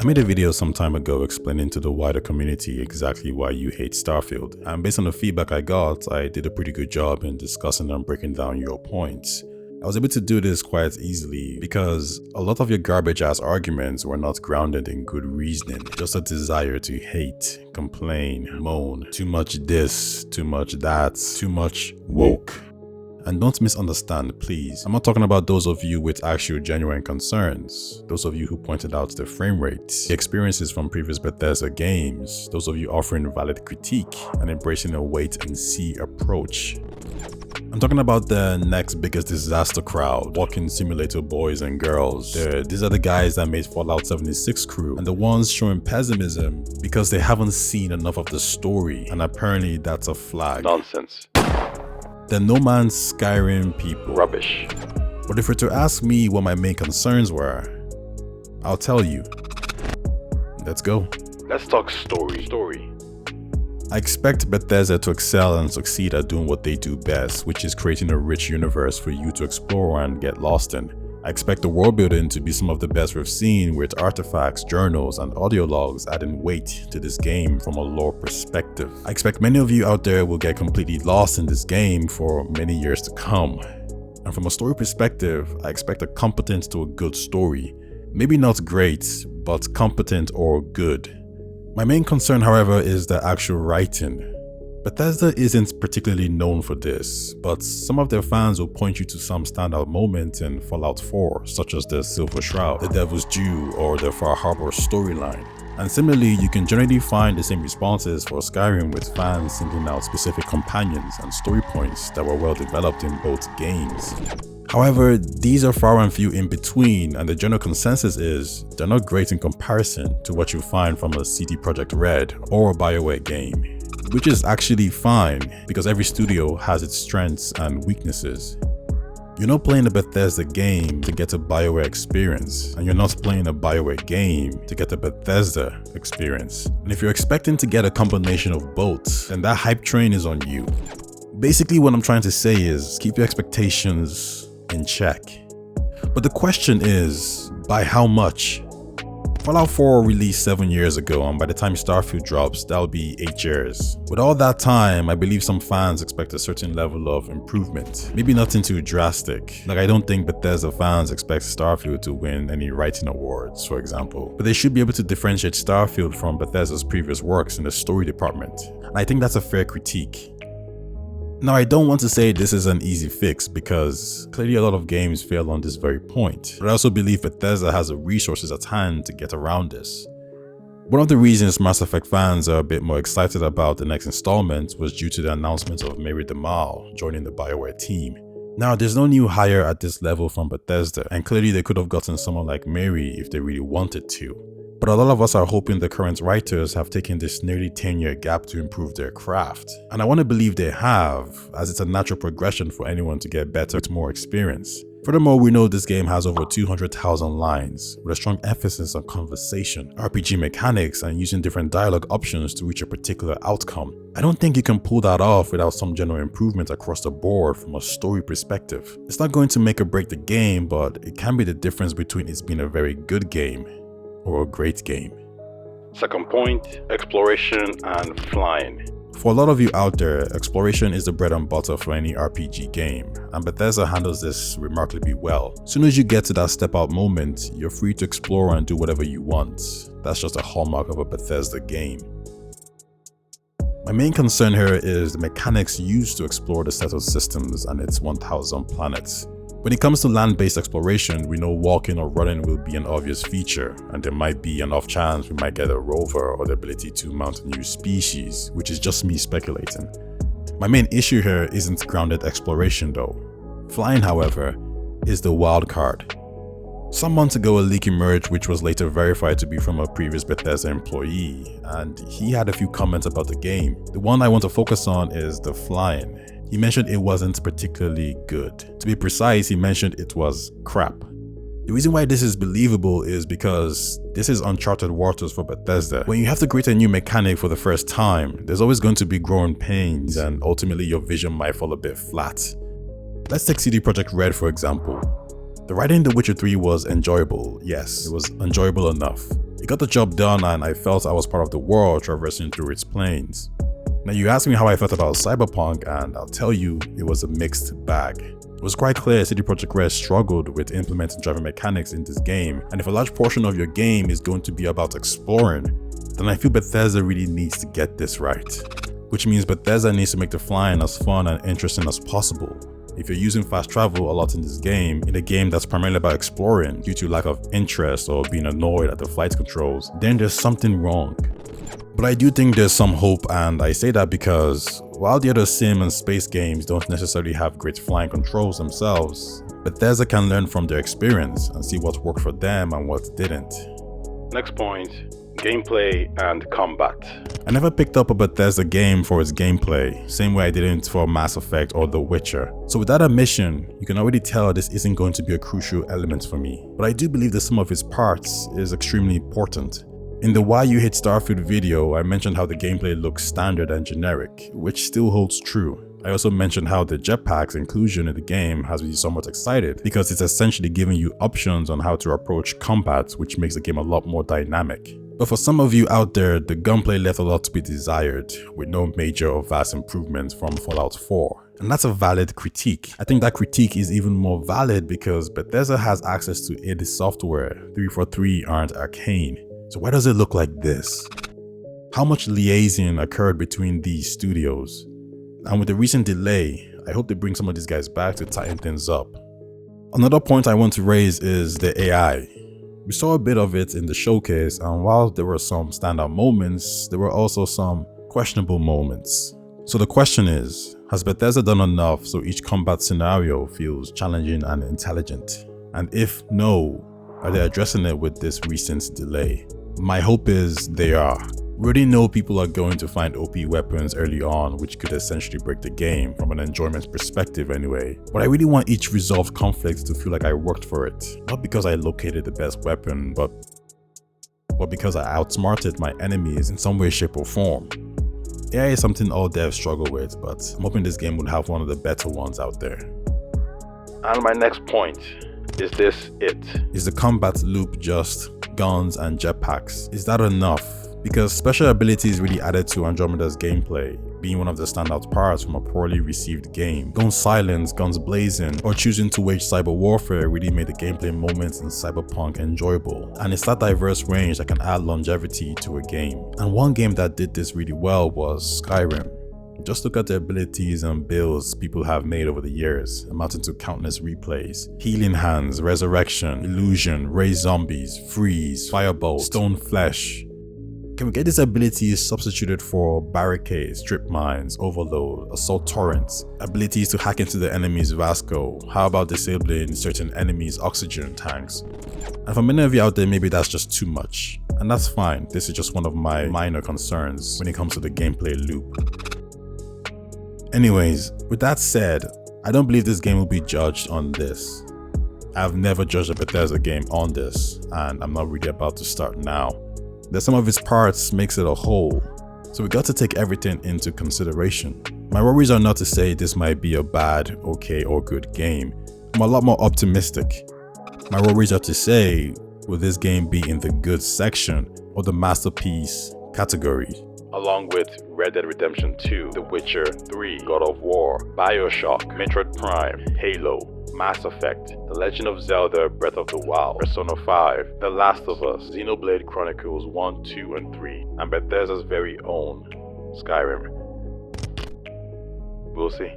I made a video some time ago explaining to the wider community exactly why you hate Starfield, and based on the feedback I got, I did a pretty good job in discussing and breaking down your points. I was able to do this quite easily because a lot of your garbage ass arguments were not grounded in good reasoning, just a desire to hate, complain, moan, too much this, too much that, too much woke. And don't misunderstand, please. I'm not talking about those of you with actual genuine concerns, those of you who pointed out the frame rates, the experiences from previous Bethesda games, those of you offering valid critique and embracing a wait and see approach. I'm talking about the next biggest disaster crowd, walking simulator boys and girls. These are the guys that made Fallout 76 crew, and the ones showing pessimism because they haven't seen enough of the story, and apparently that's a flag. Nonsense. The No Man's Skyrim people. Rubbish. But if you're to ask me what my main concerns were, I'll tell you. Let's go. Let's talk story. I expect Bethesda to excel and succeed at doing what they do best, which is creating a rich universe for you to explore and get lost in. I expect the world building to be some of the best we've seen, with artifacts, journals, and audio logs adding weight to this game from a lore perspective. I expect many of you out there will get completely lost in this game for many years to come. And from a story perspective, I expect a competent to a good story. Maybe not great, but competent or good. My main concern, however, is the actual writing. Bethesda isn't particularly known for this, but some of their fans will point you to some standout moments in Fallout 4, such as the Silver Shroud, the Devil's Due, or the Far Harbor storyline. And similarly, you can generally find the same responses for Skyrim, with fans singling out specific companions and story points that were well developed in both games. However, these are far and few in between, and the general consensus is they're not great in comparison to what you find from a CD Projekt Red or a BioWare game. Which is actually fine, because every studio has its strengths and weaknesses. You're not playing a Bethesda game to get a BioWare experience, and you're not playing a BioWare game to get a Bethesda experience. And if you're expecting to get a combination of both, then that hype train is on you. Basically, what I'm trying to say is keep your expectations in check. But the question is, by how much? Fallout 4 released 7 years ago, and by the time Starfield drops, that'll be 8 years. With all that time, I believe some fans expect a certain level of improvement. Maybe nothing too drastic. Like, I don't think Bethesda fans expect Starfield to win any writing awards, for example. But they should be able to differentiate Starfield from Bethesda's previous works in the story department. And I think that's a fair critique. Now, I don't want to say this is an easy fix, because clearly a lot of games fail on this very point, but I also believe Bethesda has the resources at hand to get around this. One of the reasons Mass Effect fans are a bit more excited about the next installment was due to the announcement of Mary DeMalle joining the BioWare team. Now, there's no new hire at this level from Bethesda, and clearly they could have gotten someone like Mary if they really wanted to. But a lot of us are hoping the current writers have taken this nearly 10-year gap to improve their craft. And I want to believe they have, as it's a natural progression for anyone to get better with more experience. Furthermore, we know this game has over 200,000 lines, with a strong emphasis on conversation, RPG mechanics, and using different dialogue options to reach a particular outcome. I don't think you can pull that off without some general improvement across the board from a story perspective. It's not going to make or break the game, but it can be the difference between it's being a very good game or a great game. Second point, exploration and flying. For a lot of you out there, exploration is the bread and butter for any RPG game, and Bethesda handles this remarkably well. As soon as you get to that step out moment, you're free to explore and do whatever you want. That's just a hallmark of a Bethesda game. My main concern here is the mechanics used to explore the settled systems and its 1,000 planets. When it comes to land-based exploration, we know walking or running will be an obvious feature, and there might be an off chance we might get a rover or the ability to mount a new species, which is just me speculating. My main issue here isn't grounded exploration though. Flying, however, is the wild card. Some months ago, a leak emerged which was later verified to be from a previous Bethesda employee, and he had a few comments about the game. The one I want to focus on is the flying. He mentioned it wasn't particularly good. To be precise, he mentioned it was crap. The reason why this is believable is because this is uncharted waters for Bethesda. When you have to create a new mechanic for the first time, there's always going to be growing pains, and ultimately your vision might fall a bit flat. Let's take CD Projekt Red for example. The writing in The Witcher 3 was enjoyable, yes, it was enjoyable enough. It got the job done and I felt I was part of the world traversing through its planes. Now you asked me how I felt about Cyberpunk and I'll tell you it was a mixed bag. It was quite clear CD Projekt Red struggled with implementing driving mechanics in this game, and if a large portion of your game is going to be about exploring, then I feel Bethesda really needs to get this right. Which means Bethesda needs to make the flying as fun and interesting as possible. If you're using fast travel a lot in this game, in a game that's primarily about exploring due to lack of interest or being annoyed at the flight controls, then there's something wrong. But I do think there's some hope, and I say that because while the other sim and space games don't necessarily have great flying controls themselves, Bethesda can learn from their experience and see what worked for them and what didn't. Next point, gameplay and combat. I never picked up a Bethesda game for its gameplay, same way I didn't for Mass Effect or The Witcher. So with that admission, you can already tell this isn't going to be a crucial element for me. But I do believe the sum of its parts is extremely important. In the Why You Hate Starfield video, I mentioned how the gameplay looks standard and generic, which still holds true. I also mentioned how the jetpack's inclusion in the game has me somewhat excited because it's essentially giving you options on how to approach combat, which makes the game a lot more dynamic. But for some of you out there, the gunplay left a lot to be desired, with no major or vast improvements from Fallout 4. And that's a valid critique. I think that critique is even more valid because Bethesda has access to id Software, 343 aren't Arcane. So why does it look like this? How much liaising occurred between these studios? And with the recent delay, I hope they bring some of these guys back to tighten things up. Another point I want to raise is the AI. We saw a bit of it in the showcase, and while there were some standout moments, there were also some questionable moments. So the question is, has Bethesda done enough so each combat scenario feels challenging and intelligent? And if no, are they addressing it with this recent delay? My hope is they are. We already know people are going to find OP weapons early on, which could essentially break the game from an enjoyment perspective anyway. But I really want each resolved conflict to feel like I worked for it. Not because I located the best weapon, but because I outsmarted my enemies in some way, shape or form. AI is something all devs struggle with, but I'm hoping this game would have one of the better ones out there. And my next point, is this it? Is the combat loop just guns and jetpacks? Is that enough? Because special abilities really added to Andromeda's gameplay, being one of the standout parts from a poorly received game. Guns silence, guns blazing, or choosing to wage cyber warfare really made the gameplay moments in Cyberpunk enjoyable. And it's that diverse range that can add longevity to a game. And one game that did this really well was Skyrim. Just look at the abilities and builds people have made over the years, amounting to countless replays. Healing Hands, Resurrection, Illusion, Raise Zombies, Freeze, Firebolt, Stone Flesh. Can we get these abilities substituted for Barricades, Strip Mines, Overload, Assault Torrents, abilities to hack into the enemy's Vasco? How about disabling certain enemies' oxygen tanks? And for many of you out there, maybe that's just too much. And that's fine, this is just one of my minor concerns when it comes to the gameplay loop. Anyways, with that said, I don't believe this game will be judged on this. I've never judged a Bethesda game on this, and I'm not really about to start now. The sum of its parts makes it a whole, so we got to take everything into consideration. My worries are not to say this might be a bad, okay, or good game. I'm a lot more optimistic. My worries are to say, will this game be in the good section or the masterpiece category? Along with Red Dead Redemption 2, The Witcher 3, God of War, BioShock, Metroid Prime, Halo, Mass Effect, The Legend of Zelda Breath of the Wild, Persona 5, The Last of Us, Xenoblade Chronicles 1, 2, and 3, and Bethesda's very own Skyrim. We'll see.